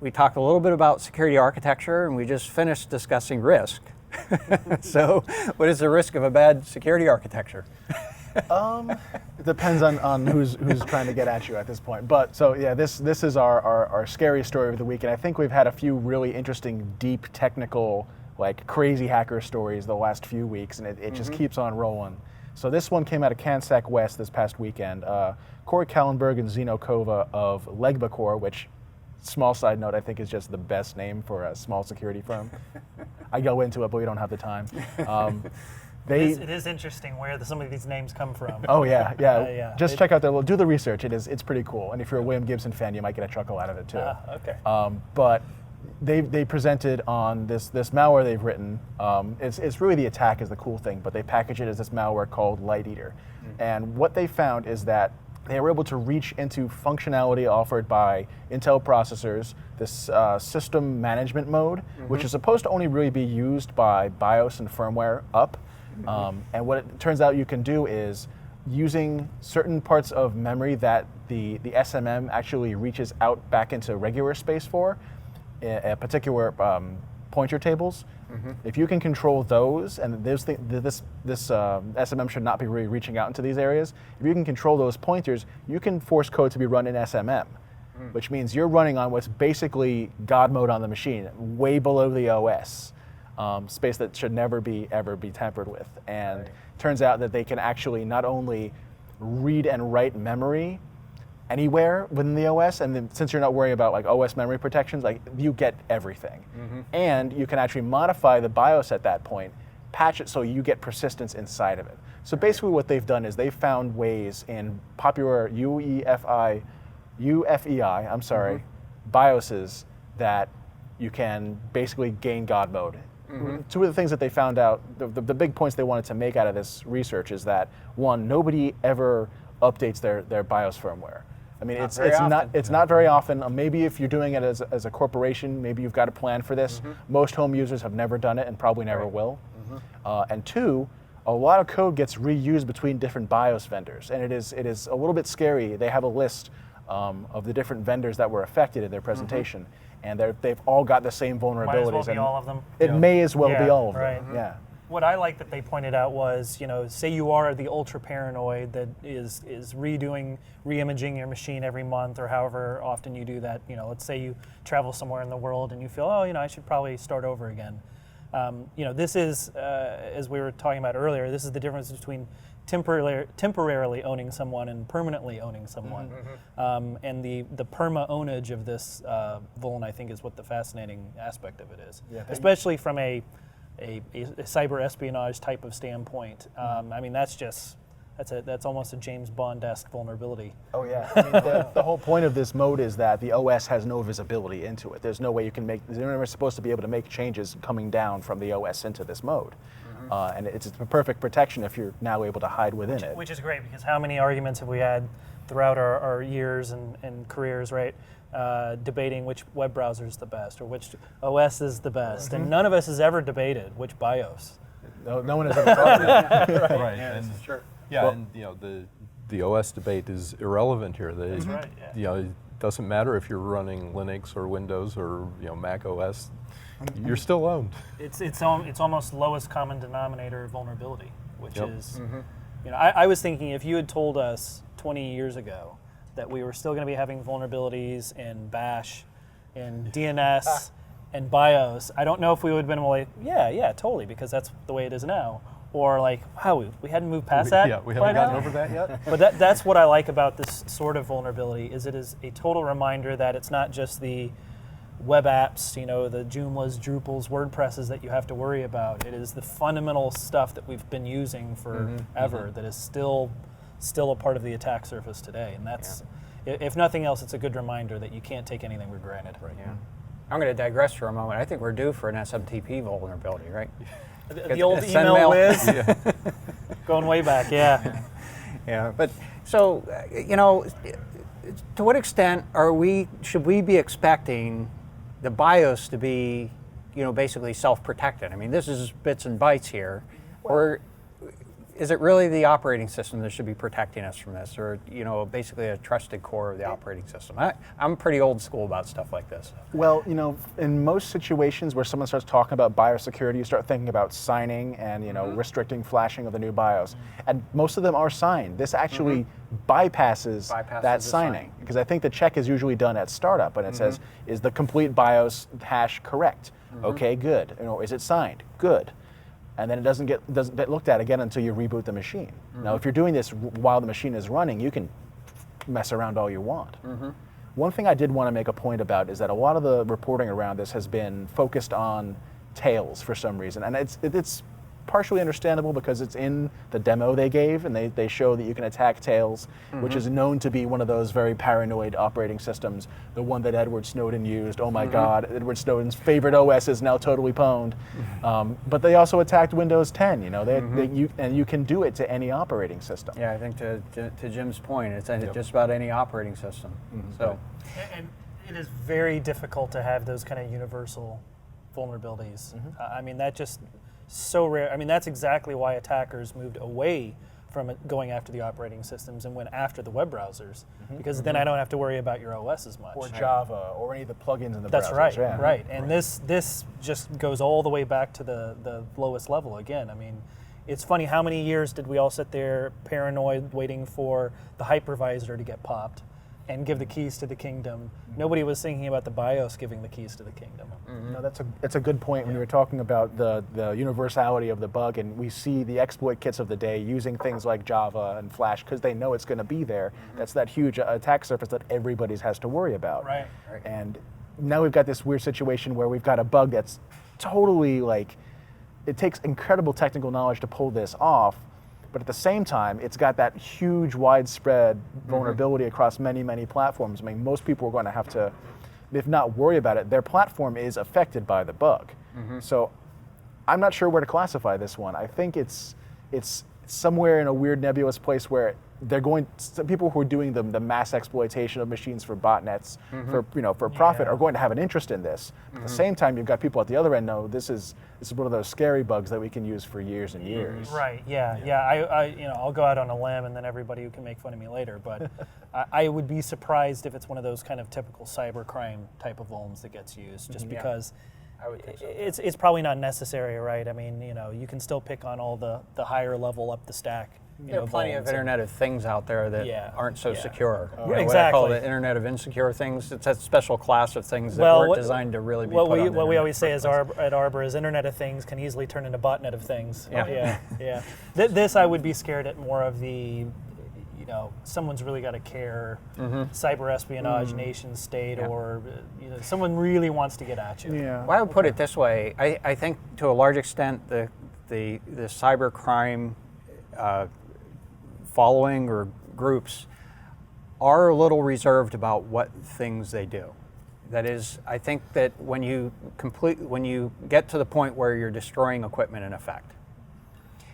we talked a little bit about security architecture, and we just finished discussing risk. So, what is the risk of a bad security architecture? It depends on who's trying to get at you at this point. But so yeah, this is our scary story of the week, and I think we've had a few really interesting, deep, technical, like crazy hacker stories the last few weeks, and it just keeps on rolling. So this one came out of CanSec West this past weekend. Corey Kallenberg and Zeno Kova of LegbaCore, which, small side note, I think is just the best name for a small security firm. I go into it, but we don't have the time. It is interesting where some of these names come from. Oh yeah. Just check out do the research. It's pretty cool. And if you're a William Gibson fan, you might get a chuckle out of it too. Okay. But they presented on this malware they've written. It's really the attack is the cool thing, but they package it as this malware called LightEater. And what they found is that they were able to reach into functionality offered by Intel processors, this system management mode, which is supposed to only really be used by BIOS and firmware up. And what it turns out you can do is using certain parts of memory that the SMM actually reaches out back into regular space for, a particular pointer tables. If you can control those, and this SMM should not be really reaching out into these areas, if you can control those pointers, you can force code to be run in SMM, which means you're running on what's basically God mode on the machine, way below the OS. Space that should never ever be tampered with. And turns out that they can actually not only read and write memory anywhere within the OS, and then since you're not worrying about like OS memory protections, like you get everything. And you can actually modify the BIOS at that point, patch it so you get persistence inside of it. So basically what they've done is they've found ways in popular UEFI, BIOSes that you can basically gain God mode. Two of the things that they found out, the big points they wanted to make out of this research is that, one, nobody ever updates their BIOS firmware. I mean, it's not very often. Maybe if you're doing it as a corporation, maybe you've got a plan for this. Most home users have never done it and probably never will. And two, a lot of code gets reused between different BIOS vendors, and it is a little bit scary. They have a list of the different vendors that were affected in their presentation, and they've all got the same vulnerabilities. Might as well be all of them. It may as well be all of them. Yeah. What I like that they pointed out was, say you are the ultra paranoid that is re-imaging your machine every month or however often you do that. Let's say you travel somewhere in the world and you feel, I should probably start over again. This is, as we were talking about earlier, this is the difference between temporarily owning someone and permanently owning someone. And the perma-ownage of this vuln, I think, is what the fascinating aspect of it is, especially from a cyber espionage type of standpoint. I mean, that's almost a James Bond-esque vulnerability. Oh yeah, I mean, the whole point of this mode is that the OS has no visibility into it. There's no way you're never supposed to be able to make changes coming down from the OS into this mode. And it's a perfect protection if you're now able to hide within it. Which is great, because how many arguments have we had throughout our years and careers, right? Debating which web browser is the best or which OS is the best. And none of us has ever debated which BIOS. No one has ever thought of that. Right. Yeah, and, sure. Yeah, Well, and the OS debate is irrelevant here. That's right. Yeah. It doesn't matter if you're running Linux or Windows or Mac OS. You're still owned. It's almost lowest common denominator vulnerability, which is, I was thinking if you had told us 20 years ago that we were still going to be having vulnerabilities in Bash, in DNS, and BIOS, I don't know if we would have been like, yeah, totally, because that's the way it is now. Or like, wow, we hadn't moved past that. Yeah, we haven't gotten over that yet. But that's what I like about this sort of vulnerability, is it is a total reminder that it's not just the web apps, the Joomlas, Drupals, WordPresses that you have to worry about. It is the fundamental stuff that we've been using forever that is still a part of the attack surface today. And that's, if nothing else, it's a good reminder that you can't take anything for granted. Right. Yeah. I'm going to digress for a moment. I think we're due for an SMTP vulnerability, right? The old email whiz, going way back, Yeah, but so, to what extent should we be expecting the BIOS to be, basically self-protected? I mean, this is bits and bytes here. Or is it really the operating system that should be protecting us from this, or basically a trusted core of the operating system? I'm pretty old school about stuff like this. Well, in most situations where someone starts talking about biosecurity, you start thinking about signing and restricting flashing of the new BIOS, and most of them are signed. This actually bypasses that the signing, because I think the check is usually done at startup, and it says, is the complete BIOS hash correct? Okay, good. Is it signed? Good. And then it doesn't get looked at again until you reboot the machine. Now, if you're doing this while the machine is running, you can mess around all you want. One thing I did want to make a point about is that a lot of the reporting around this has been focused on tails for some reason, and it's partially understandable because it's in the demo they gave, and they show that you can attack Tails, which is known to be one of those very paranoid operating systems, the one that Edward Snowden used. Oh my God, Edward Snowden's favorite OS is now totally pwned. But they also attacked Windows 10. And you can do it to any operating system. Yeah, I think to Jim's point, it's just about any operating system. So, and it is very difficult to have those kind of universal vulnerabilities. I mean, that just so rare. I mean, that's exactly why attackers moved away from going after the operating systems and went after the web browsers, because then I don't have to worry about your OS as much. Or Java, or any of the plugins in the That's browsers. right, Yeah. right. And this just goes all the way back to the lowest level again. I mean, it's funny, how many years did we all sit there paranoid waiting for the hypervisor to get popped and give the keys to the kingdom? Nobody was thinking about the BIOS giving the keys to the kingdom. No, that's a good point. When you were talking about the universality of the bug, and we see the exploit kits of the day using things like Java and Flash because they know it's going to be there. That's that huge attack surface that everybody has to worry about. Right. And now we've got this weird situation where we've got a bug that's totally it takes incredible technical knowledge to pull this off. But at the same time, it's got that huge, widespread vulnerability across many, many platforms. I mean, most people are going to have to, if not worry about it, their platform is affected by the bug. So I'm not sure where to classify this one. I think it's somewhere in a weird nebulous place where some people who are doing the mass exploitation of machines for botnets for profit are going to have an interest in this. But at the same time, you've got people at the other end know this is one of those scary bugs that we can use for years and years. Right. Yeah. I'll go out on a limb, and then everybody can make fun of me later. But I would be surprised if it's one of those kind of typical cybercrime type of vulns that gets used, just because. I would think so. It's probably not necessary, right? I mean, you can still pick on all the higher level up the stack. There are plenty of Internet of Things out there that aren't so secure. Exactly. What I call the Internet of Insecure Things. It's a special class of things that weren't designed to really be put on the What we internet always say in is the first place. at Arbor is Internet of Things can easily turn into botnet of things. Yeah. Yeah. This I would be scared at more of the, someone's really got to care, cyber espionage, nation state, or someone really wants to get at you. Yeah. Well, I would put it this way. I think to a large extent the cyber crime following or groups are a little reserved about what things they do. That is, I think that when you get to the point where you're destroying equipment in effect,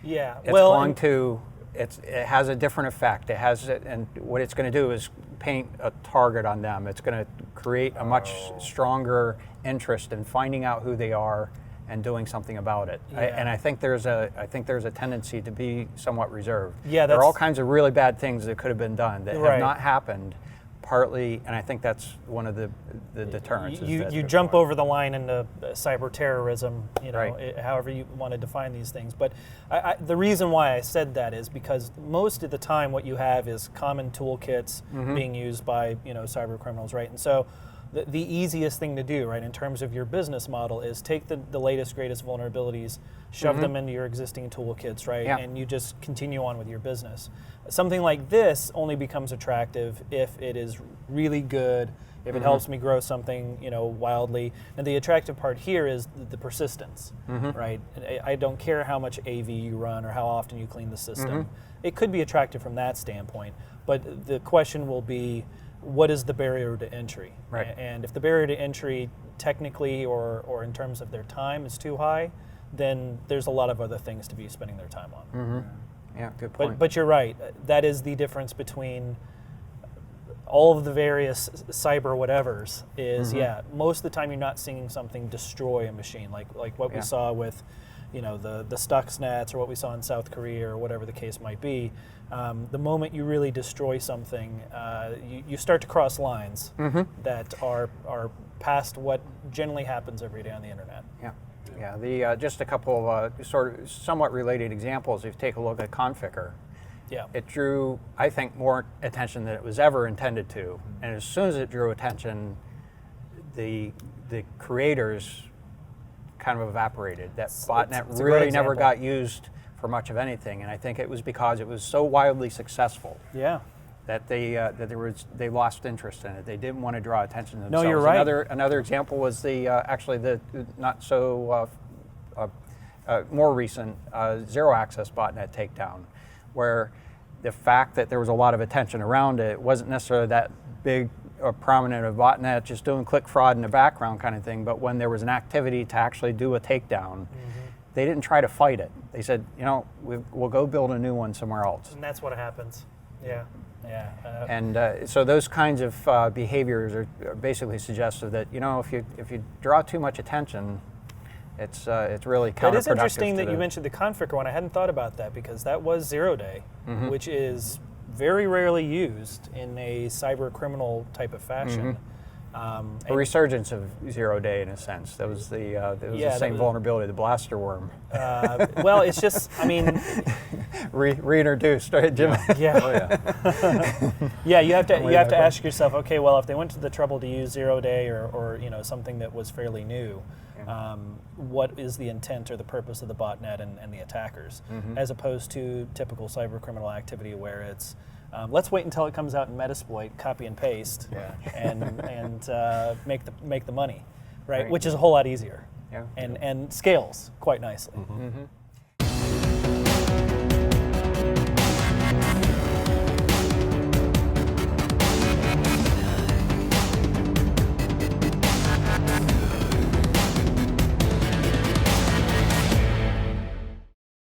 Yeah. it has a different effect. And what it's going to do is paint a target on them. It's going to create a much stronger interest in finding out who they are and doing something about it. Yeah. I think there's a tendency to be somewhat reserved. Yeah, there are all kinds of really bad things that could have been done that Right. have not happened. Partly, and I think that's one of the deterrents. You jump over the line into cyber terrorism, Right. However you want to define these things. But the reason why I said that is because most of the time what you have is common toolkits being used by cyber criminals, right? And so the easiest thing to do, right, in terms of your business model is take the latest, greatest vulnerabilities, shove them into your existing toolkits, right, and you just continue on with your business. Something like this only becomes attractive if it is really good, if it helps me grow something, wildly. And the attractive part here is the persistence, right? I don't care how much AV you run or how often you clean the system. It could be attractive from that standpoint, but the question will be, what is the barrier to entry? Right. And if the barrier to entry technically or in terms of their time is too high, then there's a lot of other things to be spending their time on. Yeah, good point. But you're right. That is the difference between all of the various cyber whatevers is, most of the time you're not seeing something destroy a machine like what we saw with the Stuxnets or what we saw in South Korea or whatever the case might be. The moment you really destroy something, you start to cross lines that are past what generally happens every day on the internet. Yeah. Yeah, just a couple of sort of somewhat related examples. If you take a look at Conficker, it drew, I think, more attention than it was ever intended to. And as soon as it drew attention, the creators kind of evaporated. That botnet it's a great really never example. got used for much of anything, and I think it was because it was so wildly successful that they lost interest in it. They didn't want to draw attention to themselves. No, you're right. Another example was the actually the not so more recent zero access botnet takedown, where the fact that there was a lot of attention around it wasn't necessarily that big or prominent a botnet just doing click fraud in the background kind of thing, but when there was an activity to actually do a takedown, they didn't try to fight it. They said, we'll go build a new one somewhere else. And that's what happens. Yeah. And so those kinds of behaviors are basically suggestive that if you draw too much attention, it's really counterproductive. It is interesting that you mentioned the Conficker one. I hadn't thought about that because that was 0-day, which is very rarely used in a cyber criminal type of fashion. A resurgence of 0-day in a sense. That was the same vulnerability, the blaster worm. Well, it's just, I mean, reintroduced, right, Jim? Yeah, you have to ask yourself, okay, well, if they went to the trouble to use 0-day or something that was fairly new, what is the intent or the purpose of the botnet and the attackers, as opposed to typical cyber criminal activity where it's let's wait until it comes out in Metasploit, copy and paste, and make the money, right? Which is a whole lot easier, and scales quite nicely.